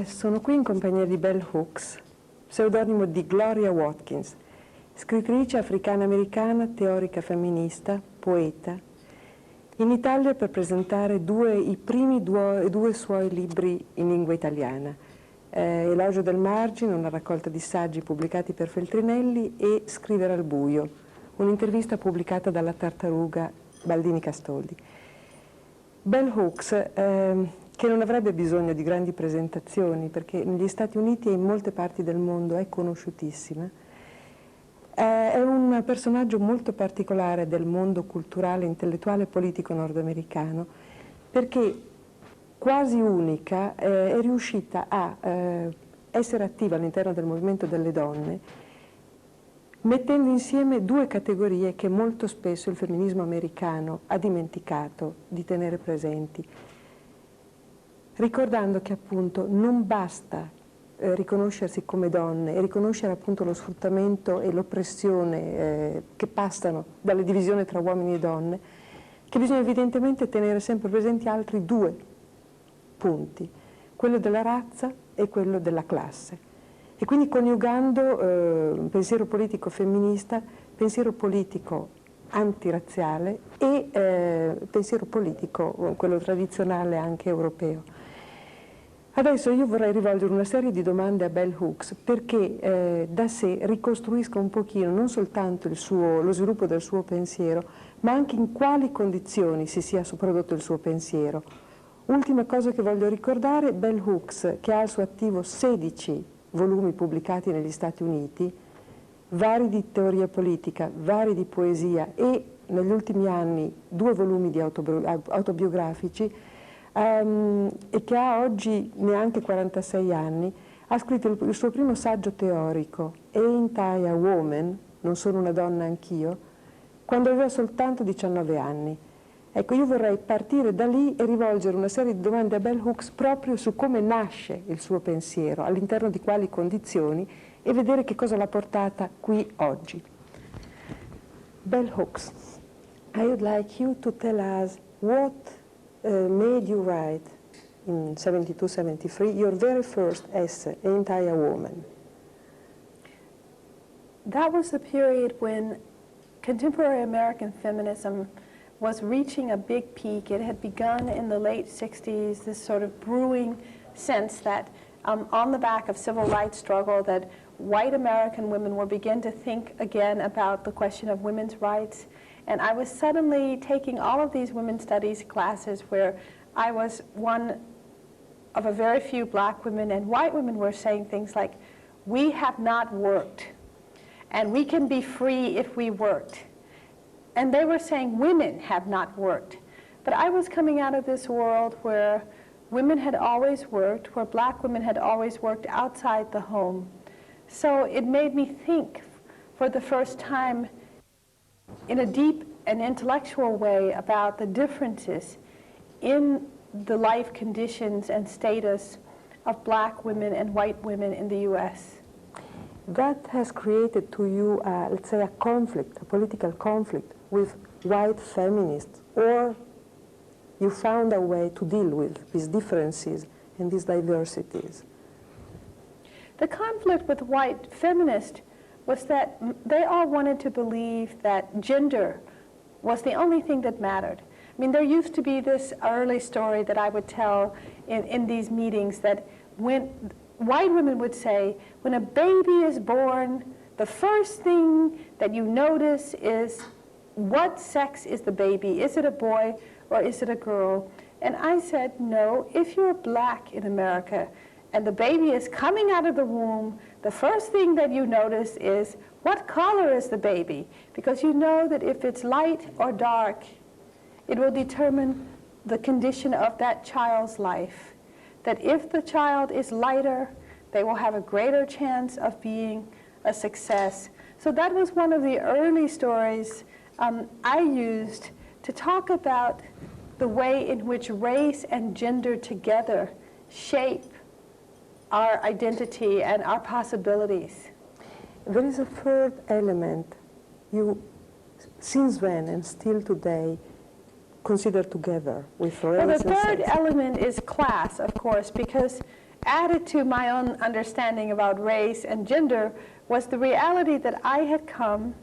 Sono qui in compagnia di Bell Hooks, pseudonimo di Gloria Watkins, scrittrice africana-americana, teorica femminista, poeta, in Italia per presentare i primi due suoi libri in lingua italiana, Elogio del margine, una raccolta di saggi pubblicati per Feltrinelli, e Scrivere al buio, un'intervista pubblicata dalla tartaruga Baldini Castoldi. Bell Hooks, che non avrebbe bisogno di grandi presentazioni perché negli Stati Uniti e in molte parti del mondo è conosciutissima, è un personaggio molto particolare del mondo culturale, intellettuale e politico nordamericano, perché quasi unica è riuscita a essere attiva all'interno del movimento delle donne, mettendo insieme due categorie che molto spesso il femminismo americano ha dimenticato di tenere presenti, ricordando che appunto non basta riconoscersi come donne e riconoscere appunto lo sfruttamento e l'oppressione che passano dalle divisioni tra uomini e donne, che bisogna evidentemente tenere sempre presenti altri due punti, quello della razza e quello della classe. E quindi coniugando pensiero politico femminista, pensiero politico antirazziale e pensiero politico, quello tradizionale anche europeo. Adesso io vorrei rivolgere una serie di domande a Bell Hooks perché da sé ricostruisca un pochino non soltanto lo sviluppo del suo pensiero, ma anche in quali condizioni si sia prodotto il suo pensiero. Ultima cosa che voglio ricordare, Bell Hooks, che ha al suo attivo 16 volumi pubblicati negli Stati Uniti, vari di teoria politica, vari di poesia e negli ultimi anni 2 volumi di autobiografici, e che ha oggi neanche 46 anni, ha scritto il suo primo saggio teorico, Ain't I a Woman? Non sono una donna anch'io, quando aveva soltanto 19 anni. Ecco, io vorrei partire da lì e rivolgere una serie di domande a Bell Hooks proprio su come nasce il suo pensiero, all'interno di quali condizioni, e vedere che cosa l'ha portata qui oggi. Bell Hooks, I would like you to tell us what made you write in 72-73 your very first essay, Ain't I a Woman? That was the period when contemporary American feminism was reaching a big peak. It had begun in the late 60s, this sort of brewing sense that on the back of civil rights struggle, that white American women were beginning to think again about the question of women's rights. And I was suddenly taking all of these women's studies classes where I was one of a very few black women, and white women were saying things like, we have not worked, and we can be free if we worked. And they were saying women have not worked. But I was coming out of this world where women had always worked, where black women had always worked outside the home. So it made me think for the first time in a deep and intellectual way about the differences in the life conditions and status of black women and white women in the US. That has created to you, let's say, a conflict, a political conflict with white feminists, or you found a way to deal with these differences and these diversities? The conflict with white feminists was that they all wanted to believe that gender was the only thing that mattered. I mean, there used to be this early story that I would tell in these meetings that when white women would say, when a baby is born, the first thing that you notice is what sex is the baby? Is it a boy or is it a girl? And I said, no, if you're black in America and the baby is coming out of the womb, the first thing that you notice is what color is the baby? Because you know that if it's light or dark, it will determine the condition of that child's life. That if the child is lighter, they will have a greater chance of being a success. So that was one of the early stories I used to talk about the way in which race and gender together shape our identity and our possibilities. There is a third element you, since then and still today, consider together with race Well, the and third sex. element is class, of course, because added to my own understanding about race and gender was the reality that I had come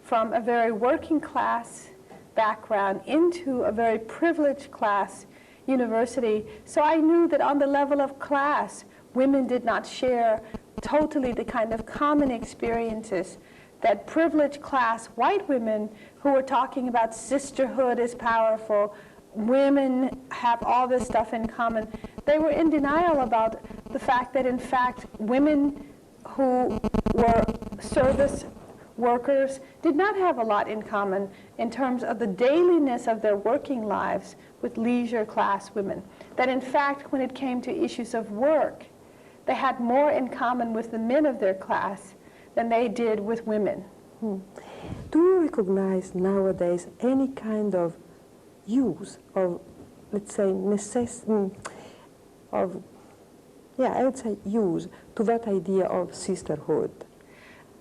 from a very working class background into a very privileged class university. So I knew that on the level of class, women did not share totally the kind of common experiences that privileged class white women who were talking about sisterhood is powerful, women have all this stuff in common. They were in denial about the fact that, in fact, women who were service workers did not have a lot in common in terms of the dailiness of their working lives with leisure class women. That, in fact, when it came to issues of work, they had more in common with the men of their class than they did with women. Do you recognize nowadays any kind of use of, let's say, I would say use to that idea of sisterhood?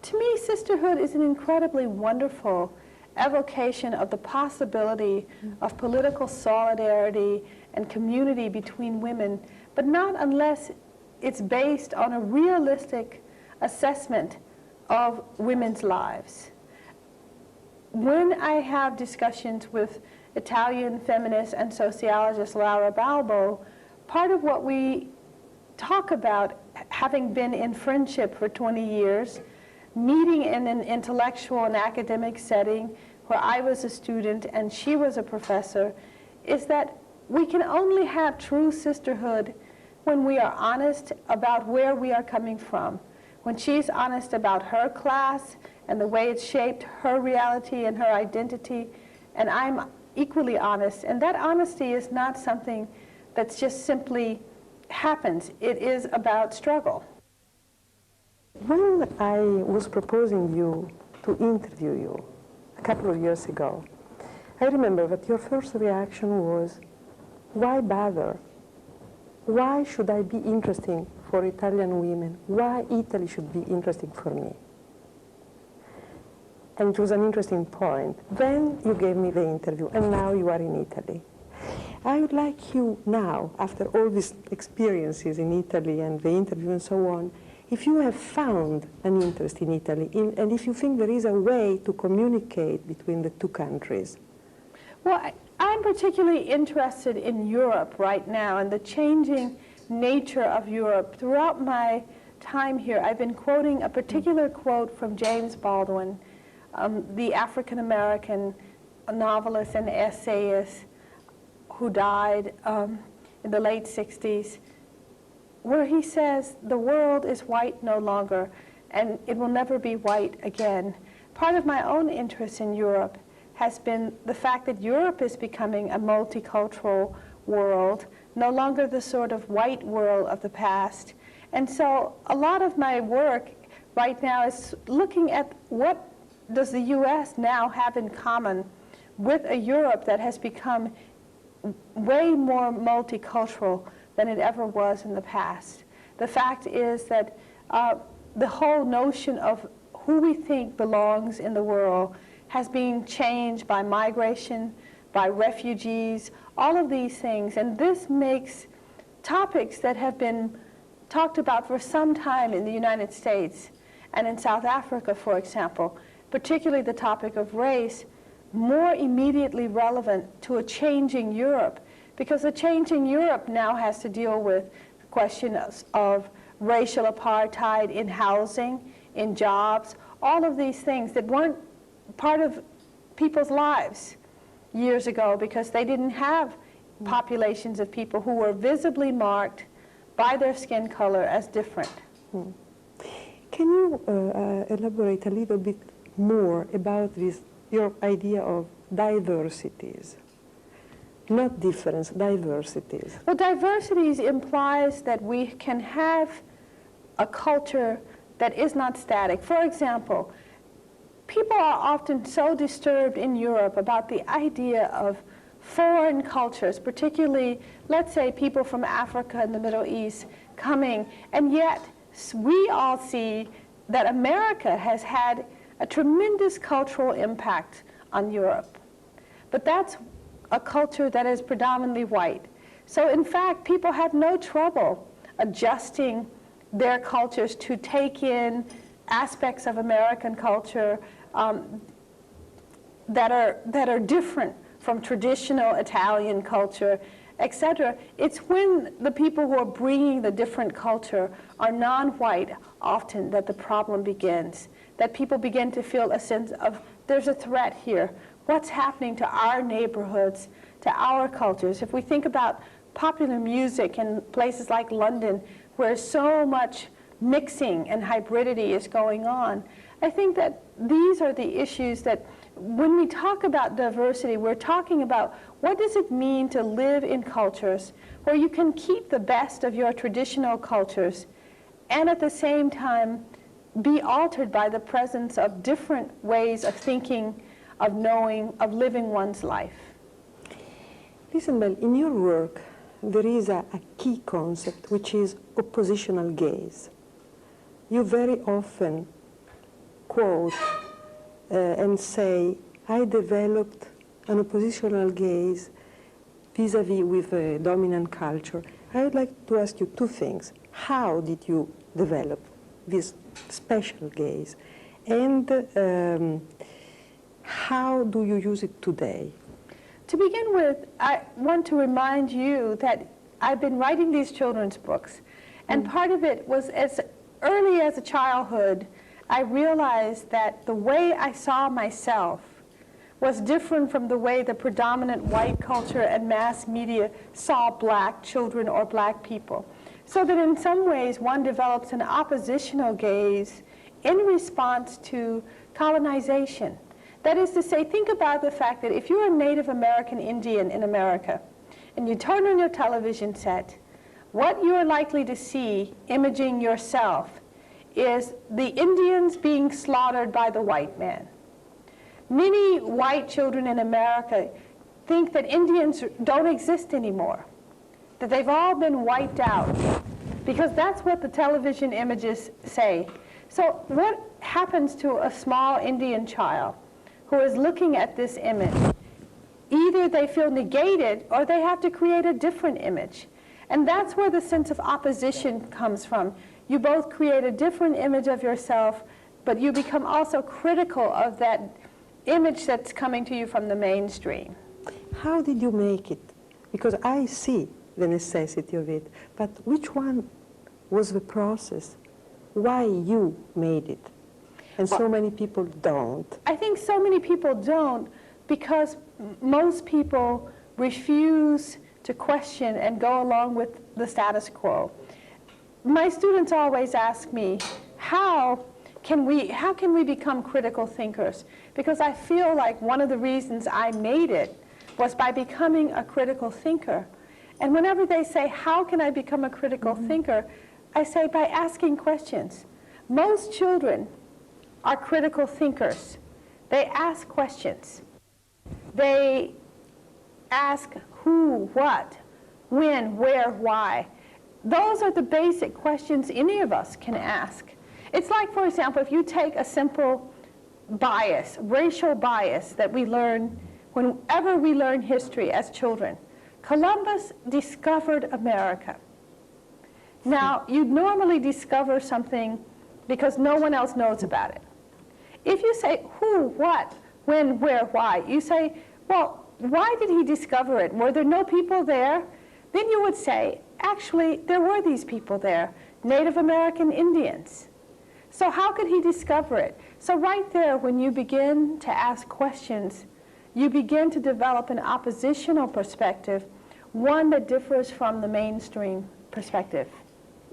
To me, sisterhood is an incredibly wonderful evocation of the possibility of political solidarity and community between women, but not unless it's based on a realistic assessment of women's lives. When I have discussions with Italian feminist and sociologist Laura Balbo, part of what we talk about, having been in friendship for 20 years, meeting in an intellectual and academic setting where I was a student and she was a professor, is that we can only have true sisterhood when we are honest about where we are coming from. When she's honest about her class and the way it shaped her reality and her identity, and I'm equally honest. And that honesty is not something that's just simply happens. It is about struggle. When I was proposing you to interview you a couple of years ago, I remember that your first reaction was, why bother? Why should I be interesting for Italian women? Why Italy should be interesting for me? And it was an interesting point. Then you gave me the interview, and now you are in Italy. I would like you now, after all these experiences in Italy and the interview and so on, if you have found an interest in Italy, and if you think there is a way to communicate between the two countries. Well, I'm particularly interested in Europe right now and the changing nature of Europe. Throughout my time here, I've been quoting a particular quote from James Baldwin, the African-American novelist and essayist who died in the late 60s, where he says, the world is white no longer, and it will never be white again. Part of my own interest in Europe has been the fact that Europe is becoming a multicultural world, no longer the sort of white world of the past. And so a lot of my work right now is looking at what does the US now have in common with a Europe that has become way more multicultural than it ever was in the past. The fact is that the whole notion of who we think belongs in the world has been changed by migration, by refugees, all of these things. And this makes topics that have been talked about for some time in the United States and in South Africa, for example, particularly the topic of race, more immediately relevant to a changing Europe, because a changing Europe now has to deal with the question of racial apartheid in housing, in jobs, all of these things that weren't part of people's lives years ago because they didn't have populations of people who were visibly marked by their skin color as different. Can you elaborate a little bit more about this, your idea of diversities? Not difference, diversities. Well, diversities implies that we can have a culture that is not static. For example, people are often so disturbed in Europe about the idea of foreign cultures, particularly, let's say, people from Africa and the Middle East coming, and yet we all see that America has had a tremendous cultural impact on Europe. But that's a culture that is predominantly white. So in fact, people have no trouble adjusting their cultures to take in aspects of American culture that are different from traditional Italian culture, etc. It's when the people who are bringing the different culture are non-white often that the problem begins, that people begin to feel a sense of there's a threat here. What's happening to our neighborhoods, to our cultures? If we think about popular music in places like London, where so much mixing and hybridity is going on, I think that these are the issues that when we talk about diversity, we're talking about what does it mean to live in cultures where you can keep the best of your traditional cultures and at the same time be altered by the presence of different ways of thinking, of knowing, of living one's life. Listen, Belle, in your work, there is a key concept, which is oppositional gaze. You very often quote and say, I developed an oppositional gaze vis-à-vis with a dominant culture. I would like to ask you two things. How did you develop this special gaze? And how do you use it today? To begin with, I want to remind you that I've been writing these children's books, and part of it was as early as a childhood, I realized that the way I saw myself was different from the way the predominant white culture and mass media saw black children or black people. So that in some ways one develops an oppositional gaze in response to colonization. That is to say, think about the fact that if you're a Native American Indian in America and you turn on your television set, what you're likely to see imaging yourself is the Indians being slaughtered by the white man. Many white children in America think that Indians don't exist anymore, that they've all been wiped out, because that's what the television images say. So what happens to a small Indian child who is looking at this image? Either they feel negated or they have to create a different image. And that's where the sense of opposition comes from. You both create a different image of yourself, but you become also critical of that image that's coming to you from the mainstream. How did you make it? Because I see the necessity of it, but which one was the process? Why you made it? And so many people don't. I think so many people don't because most people refuse to question and go along with the status quo. My students always ask me, how can we become critical thinkers? Because I feel like one of the reasons I made it was by becoming a critical thinker. And whenever they say, how can I become a critical thinker? I say, by asking questions. Most children are critical thinkers. They ask questions. They ask who, what, when, where, why. Those are the basic questions any of us can ask. It's like, for example, if you take a simple bias, racial bias that we learn whenever we learn history as children. Columbus discovered America. Now, you'd normally discover something because no one else knows about it. If you say who, what, when, where, why, you say, well, why did he discover it? Were there no people there? Then you would say, actually, there were these people there, Native American Indians. So how could he discover it? So right there, when you begin to ask questions, you begin to develop an oppositional perspective, one that differs from the mainstream perspective.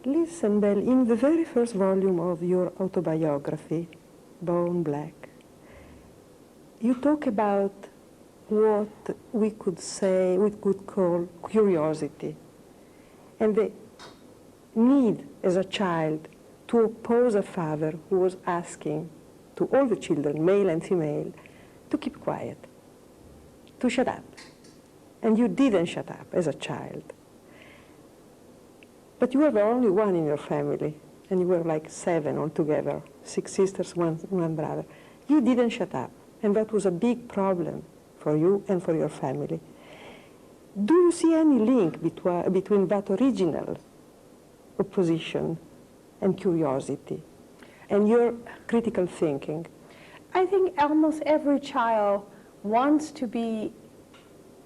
Listen, Belle, in the very first volume of your autobiography, Bone Black, you talk about what we could call curiosity, and the need as a child to oppose a father who was asking to all the children, male and female, to keep quiet, to shut up. And you didn't shut up as a child. But you were the only one in your family, and you were like 7 altogether, 6 sisters, one brother. You didn't shut up, and that was a big problem for you and for your family. Do you see any link between that original opposition and curiosity and your critical thinking? I think almost every child wants to be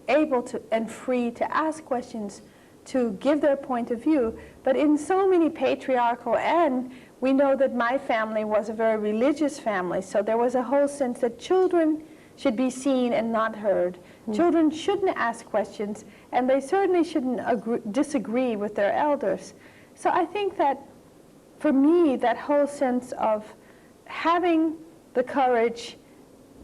able to and free to ask questions, to give their point of view, but in so many patriarchal, and we know that my family was a very religious family, so there was a whole sense that children should be seen and not heard. Children shouldn't ask questions, and they certainly shouldn't disagree with their elders. So I think that, for me, that whole sense of having the courage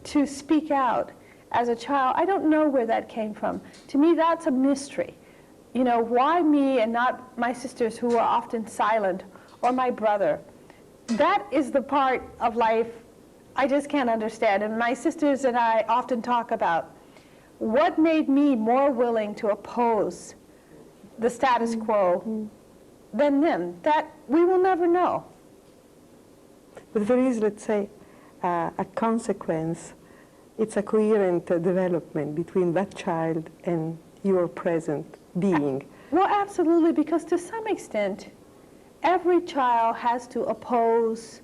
to speak out as a child, I don't know where that came from. To me, that's a mystery. You know, why me and not my sisters who are often silent, or my brother? That is the part of life I just can't understand. And my sisters and I often talk about what made me more willing to oppose the status quo than them. That we will never know. But there is, let's say, a consequence. It's a coherent development between that child and your present being. Well, absolutely, because to some extent, every child has to oppose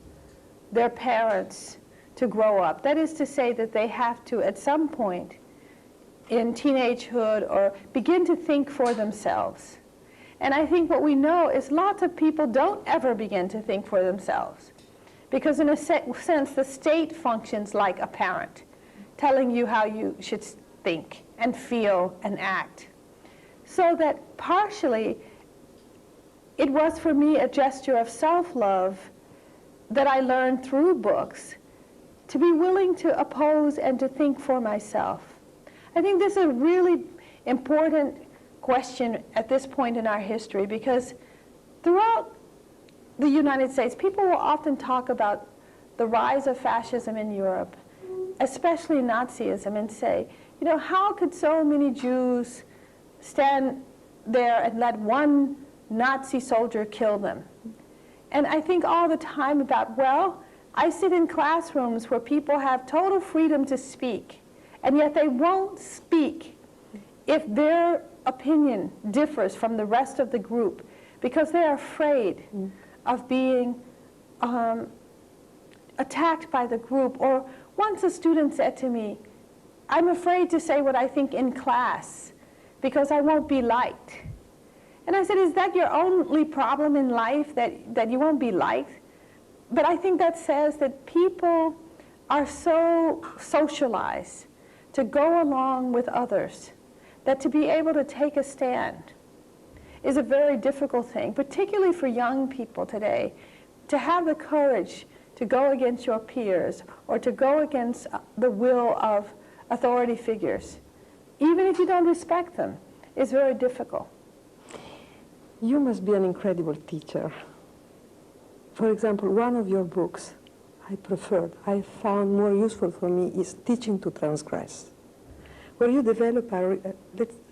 their parents to grow up. That is to say that they have to, at some point in teenagehood, or begin to think for themselves. And I think what we know is lots of people don't ever begin to think for themselves, because in a sense, the state functions like a parent, telling you how you should think and feel and act. So that partially, it was for me a gesture of self-love that I learned through books, to be willing to oppose and to think for myself. I think this is a really important question at this point in our history, because throughout the United States, people will often talk about the rise of fascism in Europe, especially Nazism, and say, you know, how could so many Jews stand there and let one Nazi soldier kill them? And I think all the time about, well, I sit in classrooms where people have total freedom to speak, and yet they won't speak if their opinion differs from the rest of the group, because they're afraid of being attacked by the group. Or once a student said to me, I'm afraid to say what I think in class because I won't be liked. And I said, is that your only problem in life, that you won't be liked? But I think that says that people are so socialized to go along with others, that to be able to take a stand is a very difficult thing, particularly for young people today, to have the courage to go against your peers or to go against the will of authority figures, even if you don't respect them, is very difficult. You must be an incredible teacher. For example, one of your books I found more useful for me is Teaching to Transgress, where you develop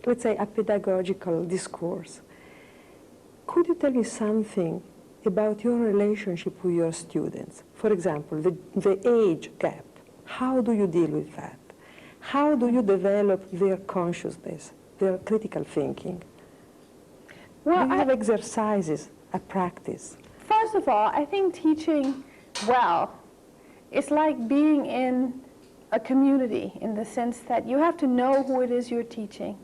let's say a pedagogical discourse. Could you tell me something about your relationship with your students? For example, the age gap. How do you deal with that? How do you develop their consciousness, their critical thinking? Well, do you have exercises, a practice? First of all, I think teaching well is like being in a community, in the sense that you have to know who it is you're teaching.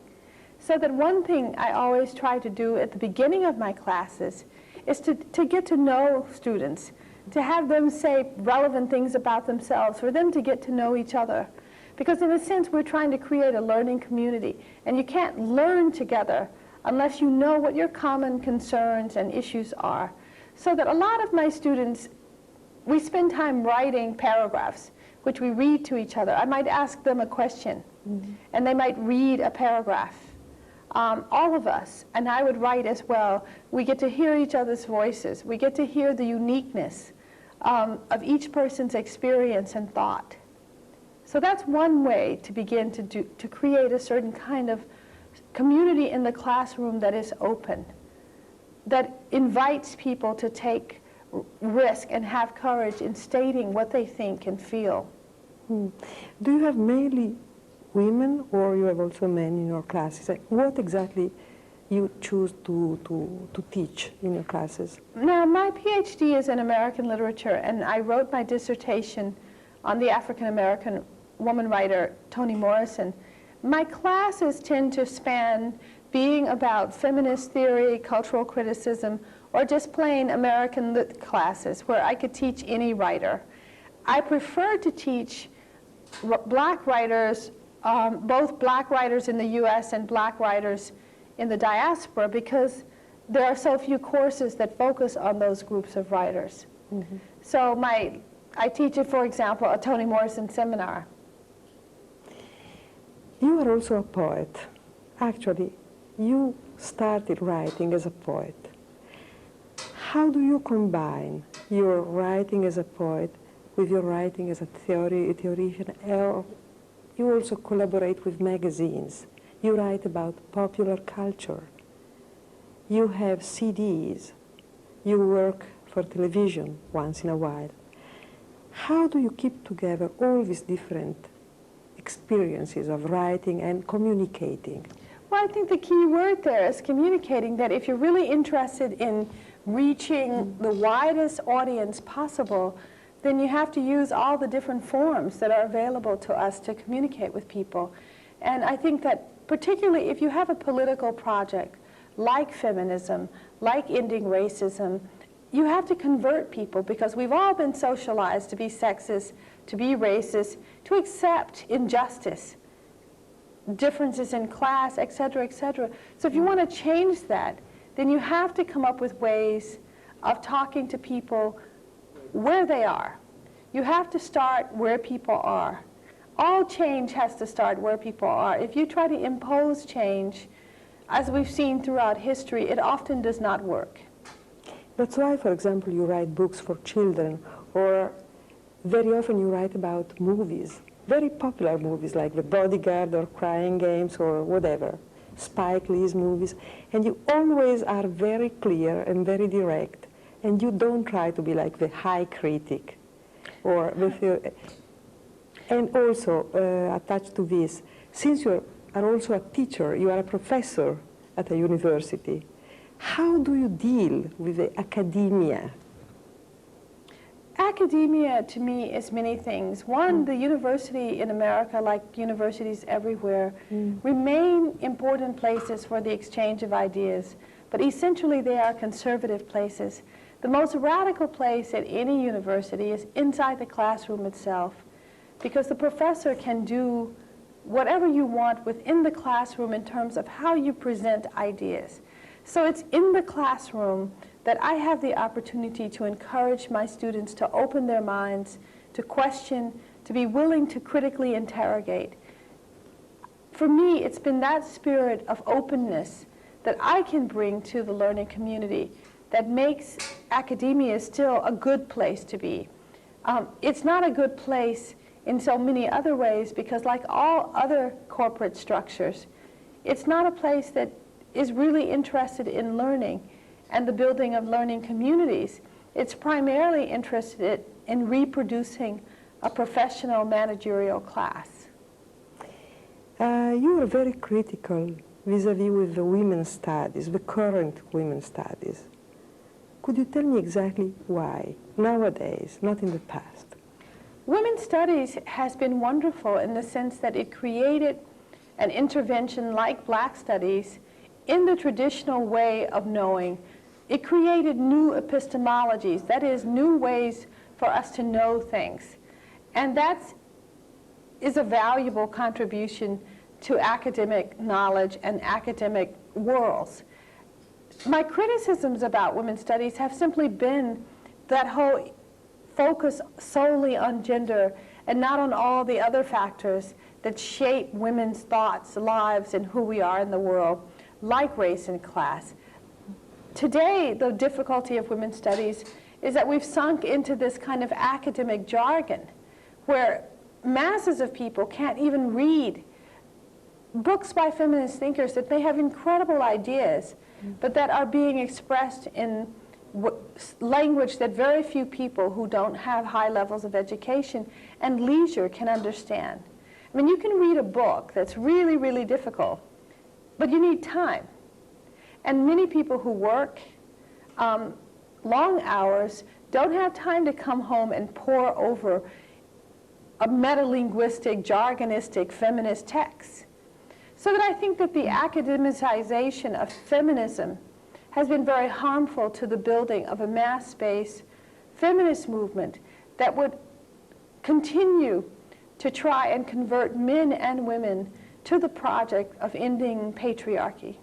So that one thing I always try to do at the beginning of my classes is to get to know students, to have them say relevant things about themselves, for them to get to know each other. Because in a sense, we're trying to create a learning community, and you can't learn together unless you know what your common concerns and issues are. So that a lot of my students, we spend time writing paragraphs, which we read to each other. I might ask them a question, and they might read a paragraph. All of us, and I would write as well, we get to hear each other's voices. We get to hear the uniqueness of each person's experience and thought. So that's one way to begin to create a certain kind of community in the classroom that is open, that invites people to take risk and have courage in stating what they think and feel. Do you have mainly women, or you have also men in your classes? What exactly you choose to teach in your classes? Now, my PhD is in American literature, and I wrote my dissertation on the African-American woman writer Toni Morrison. My classes tend to span being about feminist theory, cultural criticism, or just plain American lit classes where I could teach any writer. I prefer to teach black writers, both black writers in the US and black writers in the diaspora, because there are so few courses that focus on those groups of writers. Mm-hmm. So I teach, for example, a Toni Morrison seminar. You are also a poet. Actually, you started writing as a poet. How do you combine your writing as a poet with your writing as a theorician? Or you also collaborate with magazines. You write about popular culture. You have CDs. You work for television once in a while. How do you keep together all these different experiences of writing and communicating? Well, I think the key word there is communicating, that if you're really interested in reaching the widest audience possible, then you have to use all the different forms that are available to us to communicate with people. And I think that particularly if you have a political project like feminism, like ending racism, you have to convert people, because we've all been socialized to be sexist, to be racist, to accept injustice, differences in class, et cetera, et cetera. So if you want to change that, then you have to come up with ways of talking to people where they are. You have to start where people are. All change has to start where people are. If you try to impose change, as we've seen throughout history, it often does not work. That's why, for example, you write books for children, or very often you write about movies, very popular movies like The Bodyguard or Crying Games or whatever, Spike Lee's movies, and you always are very clear and very direct, and you don't try to be like the high critic. Or with your, and also, attached to this, since you are also a teacher, you are a professor at a university, how do you deal with the academia? Academia, to me, is many things. One, the university in America, like universities everywhere, remain important places for the exchange of ideas, but essentially they are conservative places. The most radical place at any university is inside the classroom itself, because the professor can do whatever you want within the classroom in terms of how you present ideas. So it's in the classroom that I have the opportunity to encourage my students to open their minds, to question, to be willing to critically interrogate. For me, it's been that spirit of openness that I can bring to the learning community that makes academia still a good place to be. It's not a good place in so many other ways, because like all other corporate structures, it's not a place that is really interested in learning and the building of learning communities. It's primarily interested in reproducing a professional managerial class. You are very critical vis-à-vis with the women's studies, the current women's studies. Could you tell me exactly why, nowadays, not in the past? Women's studies has been wonderful in the sense that it created an intervention like Black studies in the traditional way of knowing. It created new epistemologies, that is, new ways for us to know things. And that is a valuable contribution to academic knowledge and academic worlds. My criticisms about women's studies have simply been that whole focus solely on gender and not on all the other factors that shape women's thoughts, lives, and who we are in the world, like race and class. Today, the difficulty of women's studies is that we've sunk into this kind of academic jargon where masses of people can't even read books by feminist thinkers that may have incredible ideas, but that are being expressed in language that very few people who don't have high levels of education and leisure can understand. I mean, you can read a book that's really, really difficult, but you need time. And many people who work long hours don't have time to come home and pore over a metalinguistic, jargonistic, feminist text. So that I think that the academicization of feminism has been very harmful to the building of a mass-based feminist movement that would continue to try and convert men and women to the project of ending patriarchy.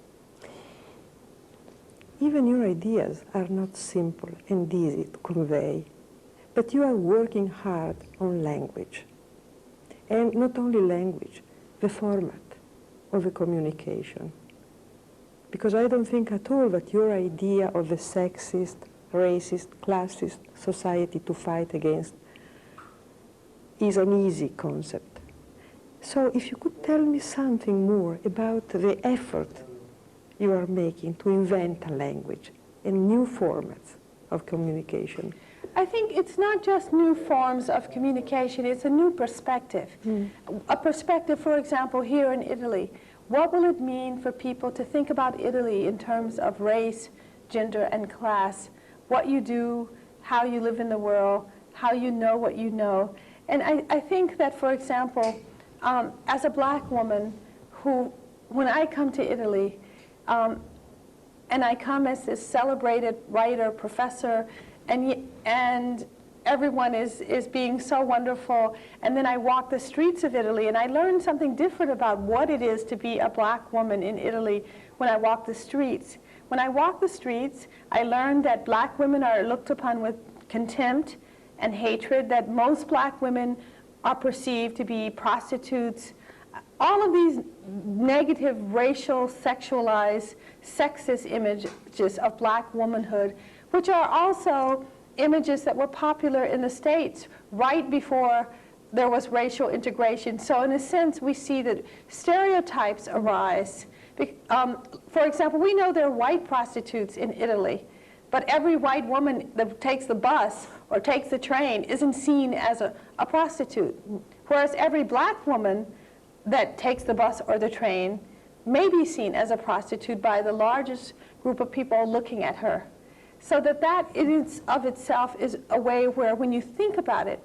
Even your ideas are not simple and easy to convey, but you are working hard on language. And not only language, the format of the communication. Because I don't think at all that your idea of a sexist, racist, classist society to fight against is an easy concept. So if you could tell me something more about the effort you are making to invent a language and new formats of communication. I think it's not just new forms of communication, it's a new perspective. A perspective, for example, here in Italy. What will it mean for people to think about Italy in terms of race, gender, and class? What you do, how you live in the world, how you know what you know. And I think that, for example, as a black woman who, when I come to Italy, and I come as this celebrated writer, professor, and everyone is being so wonderful, and then I walk the streets of Italy, and I learn something different about what it is to be a black woman in Italy when I walk the streets. When I walk the streets, I learned that black women are looked upon with contempt and hatred, that most black women are perceived to be prostitutes. All of these negative, racial, sexualized, sexist images of black womanhood, which are also images that were popular in the States right before there was racial integration. So in a sense, we see that stereotypes arise. For example, we know there are white prostitutes in Italy, but every white woman that takes the bus or takes the train isn't seen as a prostitute. Whereas every black woman that takes the bus or the train may be seen as a prostitute by the largest group of people looking at her. So that in of itself is a way where when you think about it,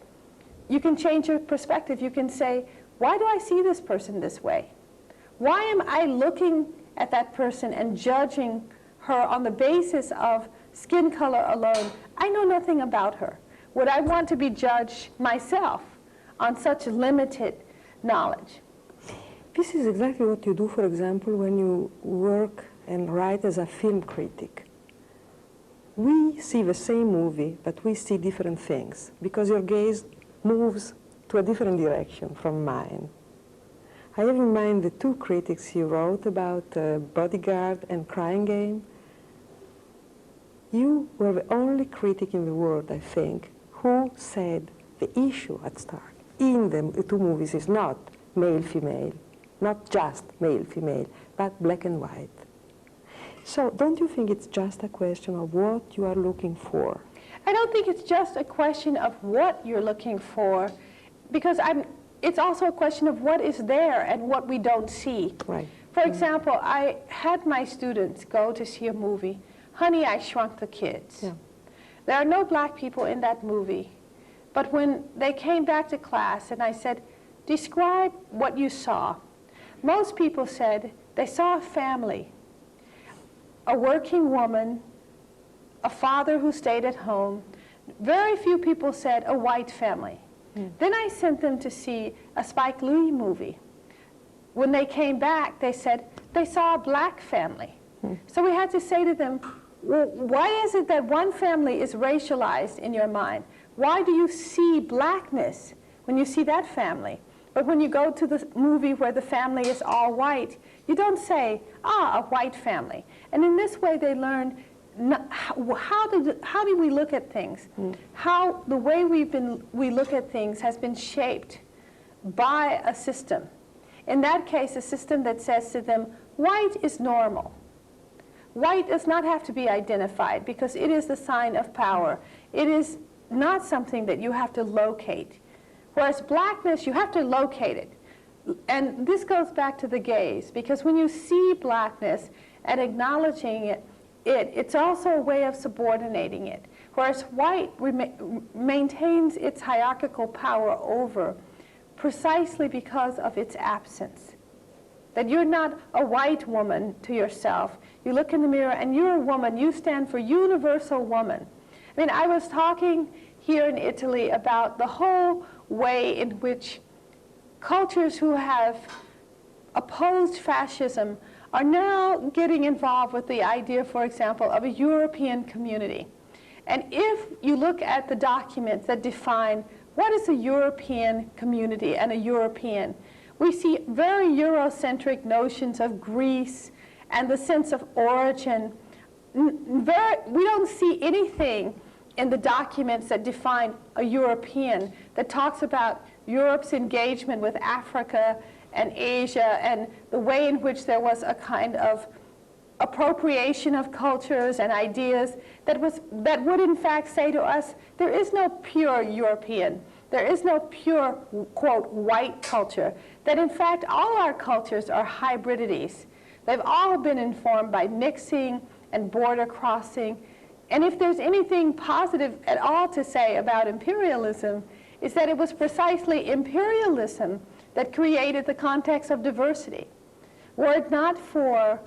you can change your perspective. You can say, why do I see this person this way? Why am I looking at that person and judging her on the basis of skin color alone? I know nothing about her. Would I want to be judged myself on such limited knowledge? This is exactly what you do, for example, when you work and write as a film critic. We see the same movie, but we see different things, because your gaze moves to a different direction from mine. I have in mind the two critics you wrote about Bodyguard and Crying Game. You were the only critic in the world, I think, who said the issue at start in the two movies is not male-female, not just male-female, but black and white. So don't you think it's just a question of what you are looking for? I don't think it's just a question of what you're looking for, because it's also a question of what is there and what we don't see. Right. For example, I had my students go to see a movie, Honey, I Shrunk the Kids. Yeah. There are no black people in that movie. But when they came back to class and I said, describe what you saw, most people said they saw a family, a working woman, a father who stayed at home. Very few people said a white family. Then I sent them to see a Spike Lee movie. When they came back, they said they saw a black family. So we had to say to them, well, why is it that one family is racialized in your mind? Why do you see blackness when you see that family? But when you go to the movie where the family is all white, you don't say, a white family. And in this way, they learn how do we look at things? How the way we look at things has been shaped by a system. In that case, a system that says to them, white is normal. White does not have to be identified because it is the sign of power. It is not something that you have to locate. Whereas blackness, you have to locate it. And this goes back to the gaze, because when you see blackness, and acknowledging it, it's also a way of subordinating it. Whereas white maintains its hierarchical power over precisely because of its absence. That you're not a white woman to yourself. You look in the mirror and you're a woman. You stand for universal woman. I mean, I was talking here in Italy about the whole way in which cultures who have opposed fascism are now getting involved with the idea, for example, of a European community. And if you look at the documents that define what is a European community and a European, we see very Eurocentric notions of Greece and the sense of origin. We don't see anything in the documents that define a European that talks about Europe's engagement with Africa and Asia and the way in which there was a kind of appropriation of cultures and ideas that would in fact say to us, there is no pure European. There is no pure, quote, white culture. That in fact all our cultures are hybridities. They've all been informed by mixing and border crossing. And if there's anything positive at all to say about imperialism, is that it was precisely imperialism that created the context of diversity. Were it not for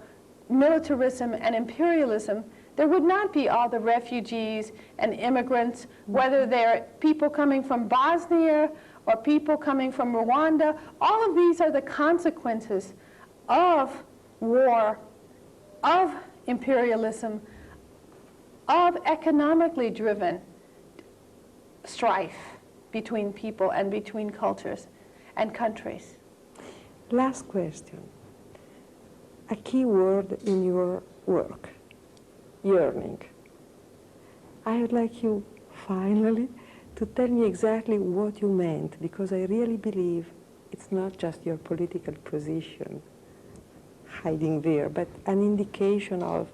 militarism and imperialism, there would not be all the refugees and immigrants, whether they're people coming from Bosnia or people coming from Rwanda. All of these are the consequences of war, of imperialism, of economically driven strife between people and between cultures and countries. Last question. A key word in your work, yearning. I would like you finally to tell me exactly what you meant, because I really believe it's not just your political position hiding there, but an indication of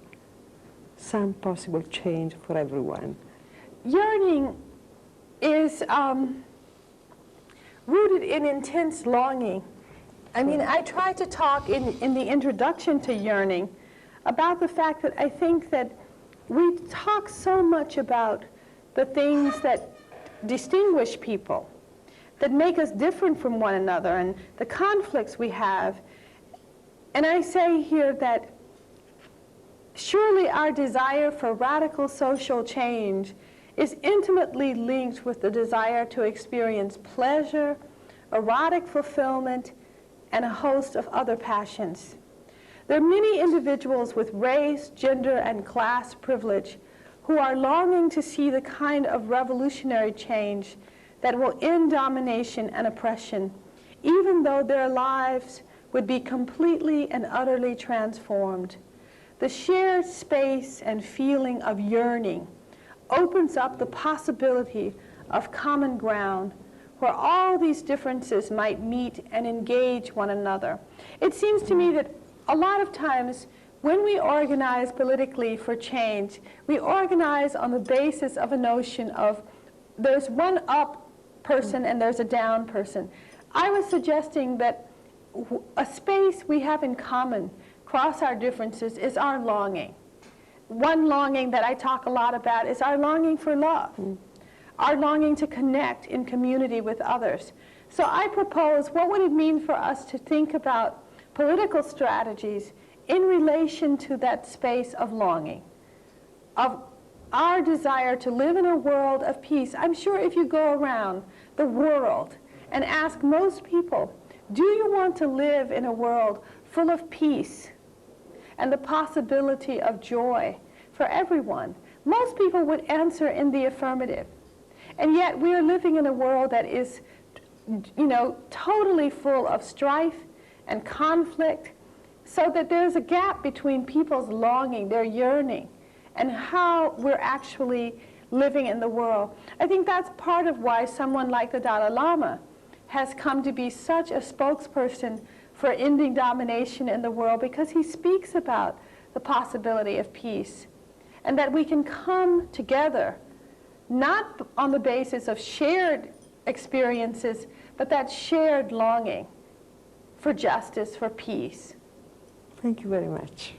some possible change for everyone. Yearning is rooted in intense longing. I mean, I try to talk in the introduction to yearning about the fact that I think that we talk so much about the things that distinguish people, that make us different from one another, and the conflicts we have. And I say here that surely our desire for radical social change is intimately linked with the desire to experience pleasure, erotic fulfillment, and a host of other passions. There are many individuals with race, gender, and class privilege who are longing to see the kind of revolutionary change that will end domination and oppression, even though their lives would be completely and utterly transformed. The shared space and feeling of yearning opens up the possibility of common ground where all these differences might meet and engage one another. It seems to me that a lot of times when we organize politically for change, we organize on the basis of a notion of there's one up person and there's a down person. I was suggesting that a space we have in common across our differences is our longing. One longing that I talk a lot about is our longing for love, our longing to connect in community with others. So I propose, what would it mean for us to think about political strategies in relation to that space of longing, of our desire to live in a world of peace? I'm sure if you go around the world and ask most people, do you want to live in a world full of peace and the possibility of joy for everyone? Most people would answer in the affirmative. And yet we are living in a world that is, totally full of strife and conflict, so that there's a gap between people's longing, their yearning, and how we're actually living in the world. I think that's part of why someone like the Dalai Lama has come to be such a spokesperson for ending domination in the world, because he speaks about the possibility of peace, and that we can come together, not on the basis of shared experiences, but that shared longing for justice, for peace. Thank you very much.